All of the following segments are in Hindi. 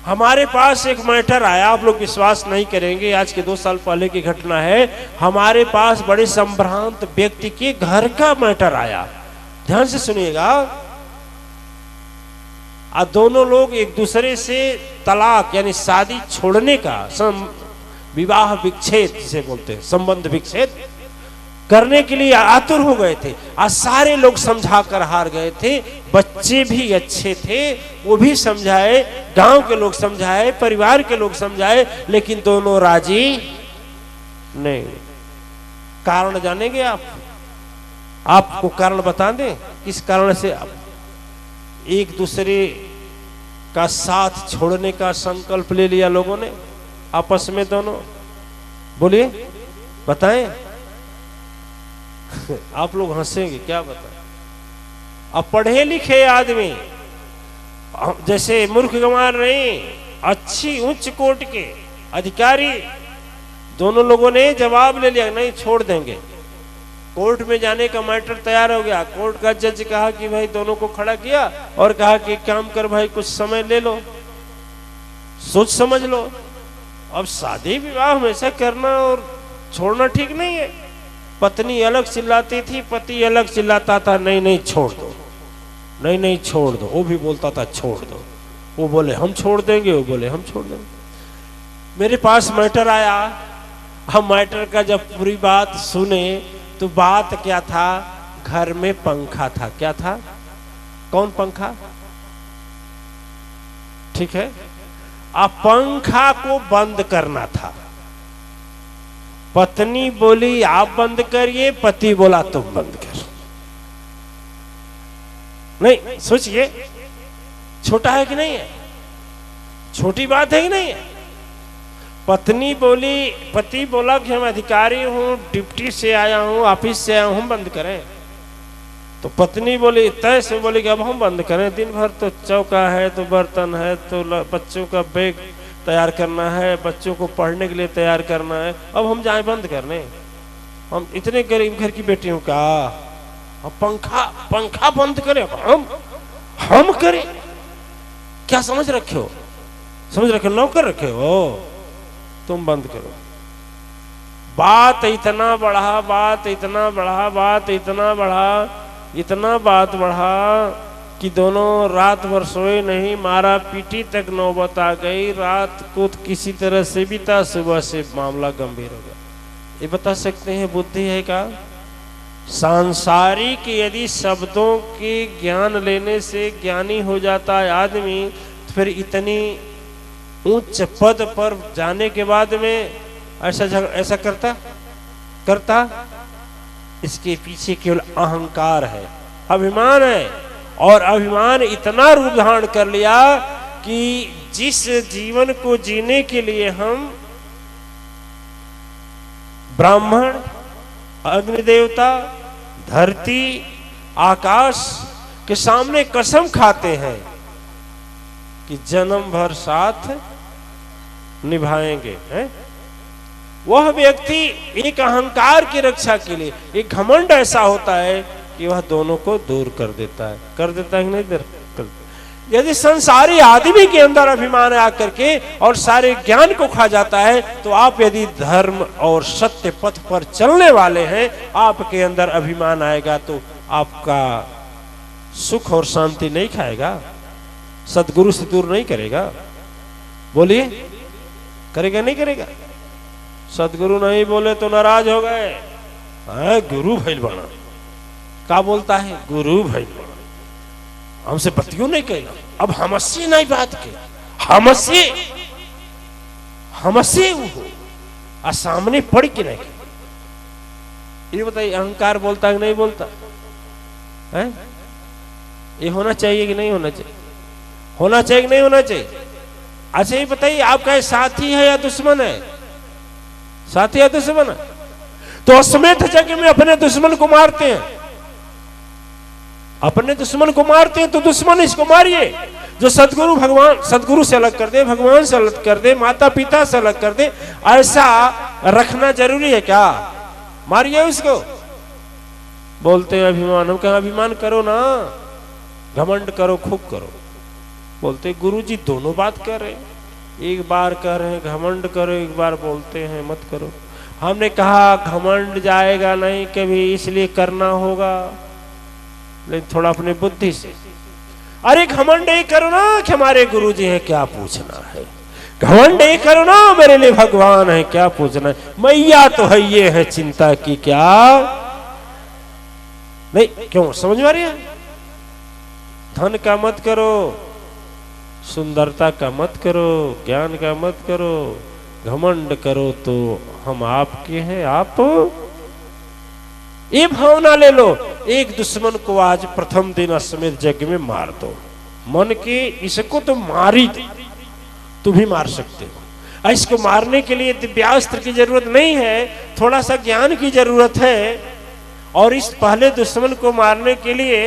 हमारे पास एक मैटर आया, आप लोग विश्वास नहीं करेंगे, आज के 2 साल पहले की घटना है। हमारे पास बड़े संभ्रांत व्यक्ति के घर का मैटर आया, ध्यान से सुनिएगा। दोनों लोग एक दूसरे से तलाक यानी शादी छोड़ने का, विवाह विच्छेद जिसे बोलते हैं, संबंध विच्छेद करने के लिए आतुर हो गए थे। आज सारे लोग समझा कर हार गए थे। बच्चे भी अच्छे थे, वो भी समझाए, गांव के लोग समझाए, परिवार के लोग समझाए, लेकिन दोनों राजी नहीं। कारण जानेंगे आप? आपको कारण बता दें किस कारण से एक दूसरे का साथ छोड़ने का संकल्प ले लिया लोगों ने आपस में दोनों? बोलिए, बताएं। आप लोग हंसेंगे, क्या बताएं। अब पढ़े लिखे आदमी, जैसे मूर्ख गंवार नहीं, अच्छी उच्च कोर्ट के अधिकारी, दोनों लोगों ने जवाब ले लिया, नहीं छोड़ देंगे। कोर्ट में जाने का मैटर तैयार हो गया। कोर्ट का जज कहा कि भाई दोनों को खड़ा किया और कहा कि काम कर भाई, कुछ समय ले लो, सोच समझ लो। अब शादी विवाह हमेशा करना और छोड़ना ठीक नहीं है। पत्नी अलग चिल्लाती थी, पति अलग चिल्लाता था, नहीं नहीं छोड़ दो, नहीं नहीं छोड़ दो। वो भी बोलता था छोड़ दो, वो बोले हम छोड़ देंगे, वो बोले हम छोड़ देंगे। मेरे पास मैटर आया। हम मैटर का जब पूरी बात सुने तो बात क्या था, घर में पंखा था। क्या था? कौन पंखा? ठीक है, अब पंखा को बंद करना था। पत्नी बोली आप बंद करिए, पति बोला तुम बंद कर। नहीं, सोचिए, छोटा है कि नहीं है? छोटी बात है कि नहीं है? पत्नी बोली, पति बोला कि हम अधिकारी हूं, डिप्टी से आया हूं, ऑफिस से आया हूं, हम बंद करें। तो पत्नी बोली, तय से बोली कि अब हम बंद करें, दिन भर तो चौका है, तो बर्तन है, तो बच्चों का बैग तैयार करना है, बच्चों को पढ़ने के लिए तैयार करना है, अब हम जाएं बंद करने? हम इतने गरीब घर की बेटी हूं क्या? अब पंखा बंद करें? हम करें? क्या समझ रखे हो? समझ रखे नौकर रखे हो? तुम बंद करो। बात इतना बढ़ा, बात इतना बढ़ा, बात इतना बढ़ा, इतना बात बढ़ा कि दोनों रात भर सोए नहीं, मारा पीटी तक नौबत आ गई। रात को किसी तरह से बीता, सुबह से मामला गंभीर हो गया। ये बता सकते हैं बुद्धि है क्या? सांसारिक यदि शब्दों के ज्ञान लेने से ज्ञानी हो जाता है आदमी, तो फिर इतनी उच्च पद पर जाने के बाद में ऐसा करता? इसके पीछे केवल अहंकार है, अभिमान है। और अभिमान इतना रूप धारण कर लिया कि जिस जीवन को जीने के लिए हम ब्राह्मण, अग्निदेवता, धरती, आकाश के सामने कसम खाते हैं कि जन्म भर साथ निभाएंगे, हैं? वह व्यक्ति एक अहंकार की रक्षा के लिए, एक घमंड ऐसा होता है कि वह दोनों को दूर कर देता है कि नहीं कर। यदि संसारी आदमी के अंदर अभिमान आकर के और सारे ज्ञान को खा जाता है, तो आप यदि धर्म और सत्य पथ पर चलने वाले हैं, आपके अंदर अभिमान आएगा तो आपका सुख और शांति नहीं खाएगा, सदगुरु से दूर नहीं करेगा। बोलिए, करेगा नहीं करेगा? सदगुरु नहीं बोले तो नाराज हो गए, गुरु भइल बना। का बोलता है? गुरु भइल बना, हमसे बतियो नहीं कहना। अब हमसे नहीं बात के, हमसे वो आ सामने पड़ के नहीं। ये बताइए, अहंकार बोलता है कि नहीं बोलता है? ये होना चाहिए कि नहीं होना चाहिए? होना चाहिए कि नहीं होना चाहिए? अच्छा ये बताइए, आपका साथी है या दुश्मन है? साथी या दुश्मन है? तो अश्वमेध यज्ञ में अपने दुश्मन को मारते हैं, अपने दुश्मन को मारते हैं, तो दुश्मन इसको मारिए। जो सदगुरु, भगवान सदगुरु से अलग कर दे, भगवान से अलग कर दे, माता पिता से अलग कर दे, ऐसा रखना जरूरी है क्या? मारिए उसको। बोलते हैं अभिमान, हम कहा अभिमान करो ना, घमंड करो, खूब करो। बोलते गुरु जी दोनों बात कर रहे हैं। एक बार कह रहे हैं घमंड करो, एक बार बोलते हैं मत करो। हमने कहा घमंड जाएगा नहीं कभी, इसलिए करना होगा, लेकिन थोड़ा अपने बुद्धि से। अरे घमंड ही करो ना कि हमारे गुरुजी हैं, क्या पूछना है। घमंड ही करो ना मेरे लिए भगवान है, क्या पूछना है। मैया तो है, ये है चिंता की क्या नहीं। क्यों, समझ में आ रही है। धन का मत करो, सुंदरता का मत करो, ज्ञान का मत करो। घमंड करो तो हम आपके हैं, आप ये भावना ले लो। एक दुश्मन को आज प्रथम दिन अश्वमेध यज्ञ में मार दो, मन के इसको तो मार ही दो, तुम भी मार सकते हो। इसको मारने के लिए दिव्यास्त्र की जरूरत नहीं है, थोड़ा सा ज्ञान की जरूरत है। और इस पहले दुश्मन को मारने के लिए,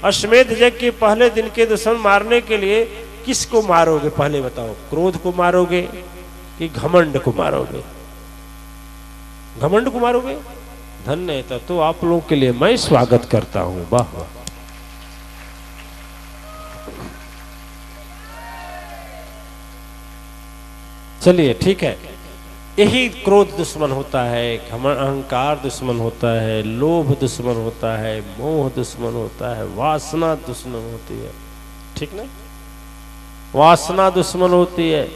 अश्वमेध यज्ञ के पहले दिन के दुश्मन मारने के लिए किसको मारोगे पहले बताओ। क्रोध को मारोगे कि घमंड को मारोगे? घमंड को मारोगे। धन्य है। तो आप लोगों के लिए मैं स्वागत करता हूं। वाह वाह। चलिए ठीक है। यही क्रोध दुश्मन होता है, अहंकार दुश्मन होता है, लोभ दुश्मन होता है, मोह दुश्मन होता है, वासना दुश्मन होती है। ठीक ना, वासना दुश्मन होती है।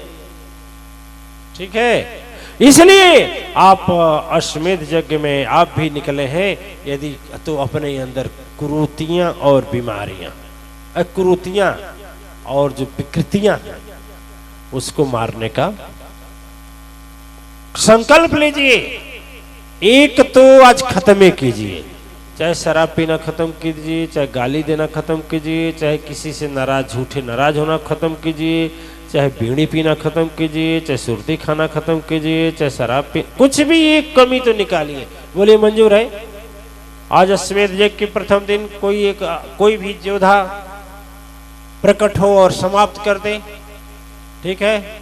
ठीक है, इसलिए आप अश्वमेध यज्ञ में आप भी निकले हैं यदि तो अपने अंदर कुरीतियां और बीमारियां, कुरीतियां और जो विकृतियां हैं उसको मारने का संकल्प लीजिए। एक तो आज खत्म कीजिए, चाहे शराब पीना खत्म कीजिए, चाहे गाली देना खत्म कीजिए, चाहे किसी से नाराज, झूठे नाराज होना खत्म कीजिए, चाहे बीड़ी पीना खत्म कीजिए, चाहे सुरती खाना खत्म कीजिए, चाहे शराब पी, कुछ भी एक कमी तो निकालिए। बोलिए मंजूर है? आज अश्वमेध यज्ञ के प्रथम दिन कोई भी योद्धा प्रकट हो और समाप्त कर दे। ठीक है,